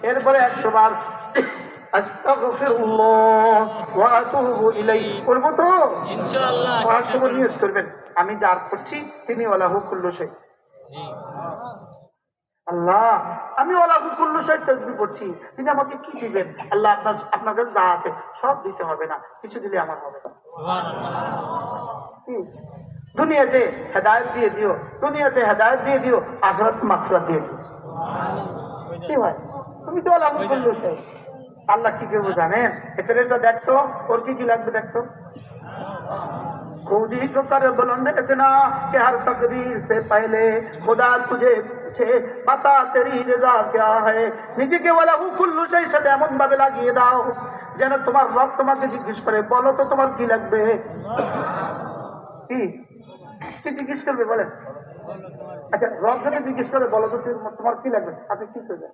এরপরে 100 বার আস্তাগফিরুল্লাহ ওয়া আতুবু ইলাইহি করব তো ইনশাআল্লাহ। করার সময় নিয়ত করবেন আমি যার করছি তিনি ওয়ালাহু কুল্লু শাই। আল্লাহ আমি ওয়ালাহু কুল্লু শাই তাসবিহ করছি, তিনি আমাকে কি দিবেন? আল্লাহ আপনার কাছে যা আছে সব দিতে হবে না, কিছু দিলে আমার হবে না। সুবহানাল্লাহ। দুনিয়াতে হেদায়েত দিয়ে দিও, দুনিয়াতে হেদায়েত দিয়ে দিও, আখিরাত মাগফিরাত দিয়ে দিও। কি হয় তুমি তো ওয়ালাহু কুল্লু শাই। আল্লাহ কি করবো জানেন? ফেরেশতা দেখতো ওর কি কি লাগবে দেখতো। खुद ही तो कर बुलंद इतना कि हर तकदीर से पहले खुदा तुझे पूछे बता तेरी रजा क्या है। নিজেকে ওয়ালাহু কুল্লু শাই সাথে এমন ভাবে লাগিয়ে দাও যেন তোমার রব তোমাকে জিজ্ঞেস করে বলো তো তোমার কি লাগবে। কি কি জিজ্ঞেস করবে বলেন? আচ্ছা রব যদি জিজ্ঞেস করে বলো তো তোমার কি লাগবে, আপনি কি করবেন?